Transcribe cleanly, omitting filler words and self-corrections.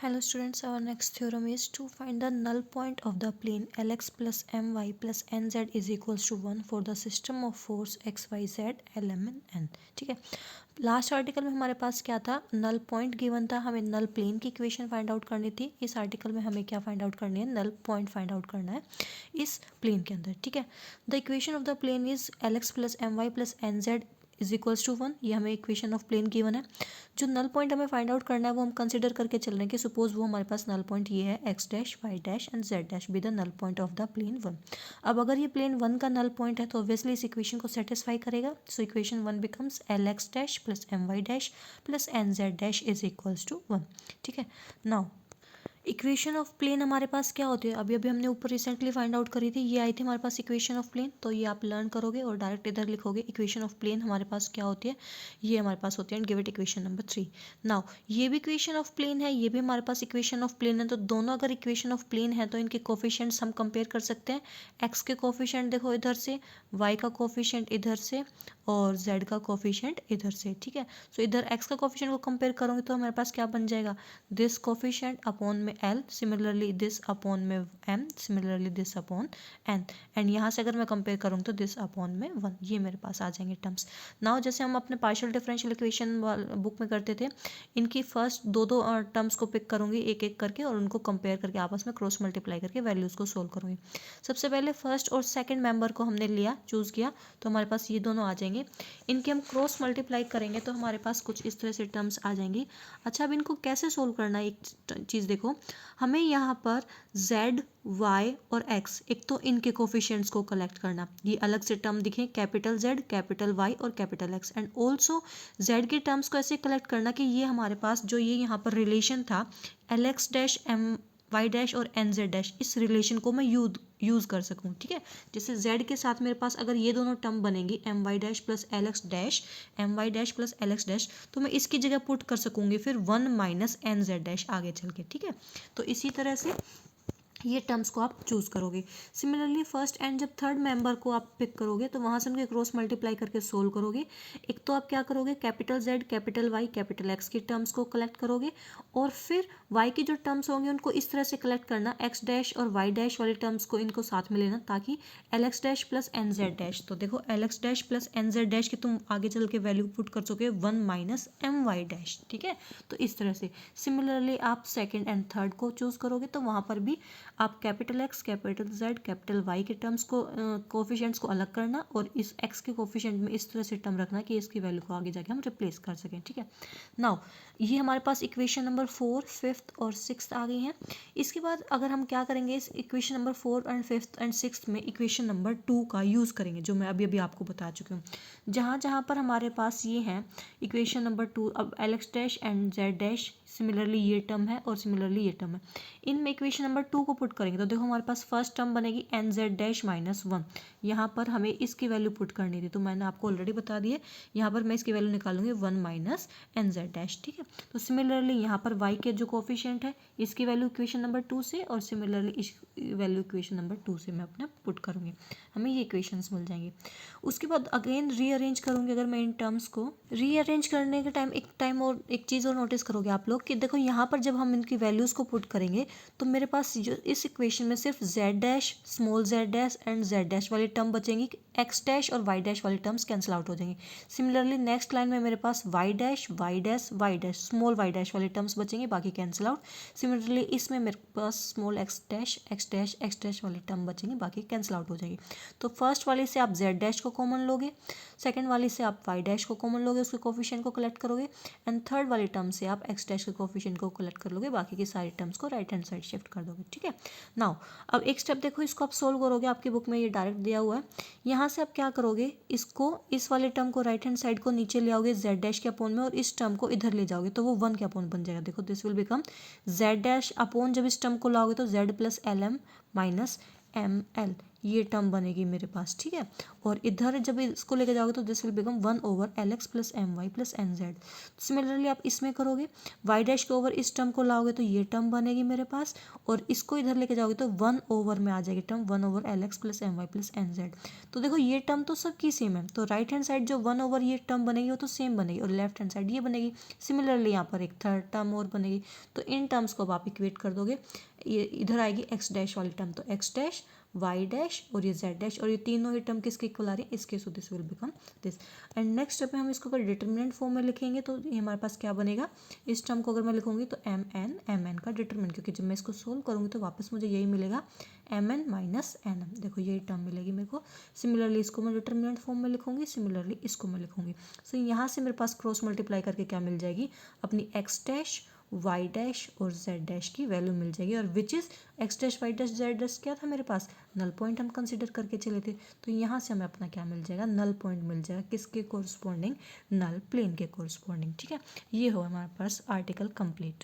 Hello students, our next theorem is to find the null point of the plane Lx plus my plus nz is equals to 1 for the system of force xyz lm and n। ठीक है, last article में हमारे पास क्या था, null point given था, हमें नल plane की equation find out करनी थी। इस आर्टिकल में हमें क्या फाइंड आउट करनी है, नल पॉइंट फाइंड आउट करना है इस प्लेन के अंदर। ठीक है, the equation of the plane is Lx plus my plus nz is equals to 1। ये हमें इक्वेशन ऑफ प्लेन गिवन है। जो नल पॉइंट हमें फाइंड आउट करना है वो हम कंसिडर करके चल रहे हैं कि सपोज वो हमारे पास नल पॉइंट ये है x dash y dash and z dash be the null point of the plane 1। अब अगर ये प्लेन 1 का नल पॉइंट है तो ऑब्वियसली इस इक्वेशन को सेटिस्फाई करेगा। So equation 1 becomes l x dash plus m y dash plus n Z dash is equals to 1। ठीक है, नाउ इक्वेशन ऑफ प्लेन हमारे पास क्या होती है, अभी अभी हमने ऊपर रिसेंटली फाइंड आउट करी थी, ये आई थी हमारे पास इक्वेशन ऑफ प्लेन। तो ये आप लर्न करोगे और डायरेक्ट इधर लिखोगे इक्वेशन ऑफ प्लेन हमारे पास क्या होती है, ये हमारे पास होती है। Give it equation number 3। Now ये भी इक्वेशन ऑफ प्लेन है, ये भी हमारे पास इक्वेशन ऑफ प्लेन है। तो दोनों अगर इक्वेशन ऑफ प्लेन है तो इनके कोफिशिएंट्स हम कंपेयर कर सकते हैं। एक्स के कोफिशिएंट देखो इधर से, वाई का कोफिशिएंट इधर से और जेड का कोफिशिएंट इधर से। ठीक है, सो इधर एक्स का कोफिशिएंट को कंपेयर करोगे तो हमारे पास क्या बन जाएगा, दिस कोफिशिएंट अपॉन में एल, सिमिलरली दिस अपॉन में m, similarly this upon n, and यहाँ से अगर मैं कंपेयर करूँ तो दिस अपॉन में 1। ये मेरे पास आ जाएंगे टर्म्स। नाउ जैसे हम अपने पार्शियल डिफरेंशियल इक्वेशन बुक में करते थे, इनकी फर्स्ट दो टर्म्स को पिक करूँगी एक एक करके और उनको कंपेयर करके आपस में क्रॉस मल्टीप्लाई करके वैल्यूज़ को सोल्व करूँगी। सबसे पहले फर्स्ट और सेकेंड मेंबर को हमने लिया, चूज़ किया, तो हमारे पास ये दोनों आ जाएंगे। इनके हम क्रॉस मल्टीप्लाई करेंगे तो हमारे पास कुछ इस तरह से टर्म्स आ जाएंगी। अच्छा, अब इनको कैसे सोल्व करना है, एक चीज़ देखो, हमें यहाँ पर z, y और x, एक तो इनके कोफिशिएंट्स को कलेक्ट करना, ये अलग से टर्म दिखे, कैपिटल Z, कैपिटल Y और capital X, and also z के टर्म्स को ऐसे कलेक्ट करना कि ये हमारे पास जो ये यहाँ पर रिलेशन था Lx dash m y dash और एन जेड डैश, इस रिलेशन को मैं यूज़ कर सकूँ। ठीक है, जैसे z के साथ मेरे पास अगर ये दोनों टर्म बनेंगी m y dash plus l x dash, m y dash plus l x dash, तो मैं इसकी जगह पुट कर सकूँगी फिर 1 माइनस एन जेड डैश आगे चल के। ठीक है, तो इसी तरह से ये टर्म्स को आप चूज़ करोगे। सिमिलरली फर्स्ट एंड जब थर्ड मेंबर को आप पिक करोगे तो वहाँ से उनके क्रॉस मल्टीप्लाई करके सोल्व करोगे। एक तो आप क्या करोगे, capital Z, capital Y, capital X की टर्म्स को कलेक्ट करोगे और फिर Y की जो टर्म्स होंगे उनको इस तरह से कलेक्ट करना, X डैश और Y डैश वाले टर्म्स को इनको साथ में लेना ताकि LX dash plus NZ dash, तो देखो LX dash plus NZ dash की तुम आगे चल के वैल्यू पुट कर सकोगे 1 माइनस MY डैश। ठीक है, तो इस तरह से सिमिलरली आप सेकेंड एंड थर्ड को चूज़ करोगे तो वहाँ पर भी आप capital X, capital Z, capital Y के टर्म्स को कोफिशिएंट्स को अलग करना और इस एक्स के कोफिशिएंट में इस तरह से टर्म रखना कि इसकी वैल्यू को आगे जाके हम रिप्लेस कर सकें। ठीक है, नाउ ये हमारे पास इक्वेशन नंबर 4, 5th और 6th आ गई हैं। इसके बाद अगर हम क्या करेंगे, इस equation number 4 and 5th and 6th में इक्वेशन नंबर 2 का यूज़ करेंगे, जो मैं अभी अभी आपको बता चुकी हूँ। जहाँ जहाँ पर हमारे पास ये हैं इक्वेशन नंबर 2, अब L x dash and z dash, similarly ये टर्म है और सिमिलरली ये टर्म है, इनमें इक्वेशन नंबर 2 को पुट करेंगे तो देखो हमारे पास फर्स्ट टर्म बनेगी एन जेड डैश माइनस 1। यहाँ पर हमें इसकी वैल्यू पुट करनी थी तो मैंने आपको ऑलरेडी बता दिया, यहाँ पर मैं इसकी वैल्यू निकालूंगी 1 माइनस एन जेड डैश। ठीक है, तो सिमिलरली यहाँ पर y के जो कोफिशिएंट है इसकी वैल्यू इक्वेशन नंबर 2 से और सिमिलरली इस वैल्यू इक्वेशन नंबर 2 से मैं अपना पुट करूँगी, हमें ये इक्वेशंस मिल जाएंगी। उसके बाद अगेन रीअरेंज करूँगी। अगर मैं इन टर्म्स को रीअरेंज करने के टाइम और एक चीज़ और नोटिस करोगे आप लोग कि देखो यहाँ पर जब हम इनकी वैल्यूज़ को पुट करेंगे तो मेरे पास जो इस इक्वेशन में सिर्फ z dash, small z dash and z dash वाली टर्म बचेंगी, x डैश और y डैश वाली टर्म्स कैंसिल आउट हो जाएंगी। सिमिलरली नेक्स्ट लाइन में मेरे पास y dash, y dash, y dash, small y dash वाली टर्म्स बचेंगे, बाकी कैंसिल आउट। सिमिलरली इसमें मेरे पास small x dash, x dash, x dash वाली टर्म बचेंगी, बाकी कैंसिल आउट हो जाएगी। तो फर्स्ट वाले से आप z डैश को कॉमन लोगे, सेकेंड वाले से आप y डैश को कॉमन लोगे, उसके कोफिशिएंट को कलेक्ट करोगे, एंड थर्ड वाली टर्म से आप x डैश के कोफिशिएंट को कलेक्ट कर लोगे, बाकी की सारी टर्म्स को राइट हैंड साइड शिफ्ट कर दोगे। ठीक है, नाउ अब एक स्टेप देखो, इसको आप सोल्व करोगे, आपकी बुक में ये डायरेक्ट दिया हुआ है। यहाँ से आप क्या करोगे, इसको इस वाले टर्म को राइट हैंड साइड को नीचे ले आओगे z डैश के अपोन में और इस टर्म को इधर ले जाओगे तो वो 1 के अपोन बन जाएगा। देखो this will become z dash upon, जब इस टर्म को लाओगे तो z plus l m minus m l, ये टर्म बनेगी मेरे पास, ठीक है। और इधर जब इसको लेके जाओगे तो this will become 1/lx plus m y plus n z. Similarly आप इसमें करोगे, वाई डैश के ओवर इस टर्म को लाओगे तो ये टर्म बनेगी मेरे पास, और इसको इधर लेके जाओगे तो 1/, में आ जाएगी term 1/lx plus m y plus n z. तो देखो ये टर्म तो सबकी सेम है, तो राइट हैंड साइड जो 1/, ये टर्म बनेगी वो तो सेम बनेगी, और लेफ्ट हैंड साइड ये बनेगी। सिमिलरली यहाँ पर एक थर्ड टर्म और बनेगी। तो इन टर्म्स को अब आप इक्वेट कर दोगे, ये इधर आएगी एक्स डैश वाली टर्म, तो एक्स डैश वाई डैश और ये जेड डैश, और ये तीनों ही टर्म किसके इक्वल आ रही है, इसके, so this will become this. And next step में हम इसको अगर डिटर्मिनेंट फॉर्म में लिखेंगे तो ये हमारे पास क्या बनेगा, इस टर्म को अगर मैं लिखूंगी तो एम एन का डिटर्मिनेंट, क्योंकि जब मैं इसको सोल्व करूंगी तो वापस मुझे यही मिलेगा m n minus n m, देखो यही टर्म मिलेगी मेरे को। सिमिलरली इसको मैं डिटर्मिनेंट फॉर्म में लिखूंगी, सिमिलरली इसको मैं लिखूंगी। सो यहाँ से मेरे पास क्रॉस मल्टीप्लाई करके क्या मिल जाएगी, अपनी एक्स डैश वाई डैश और जेड डैश की वैल्यू मिल जाएगी, और which is x dash y dash z dash क्या था मेरे पास, नल पॉइंट हम कंसिडर करके चले थे। तो यहाँ से हमें अपना क्या मिल जाएगा, नल पॉइंट मिल जाएगा, किसके कोरस्पॉन्डिंग, नल प्लेन के कोरस्पॉन्डिंग, ठीक है। ये हो हमारे पास आर्टिकल कंप्लीट।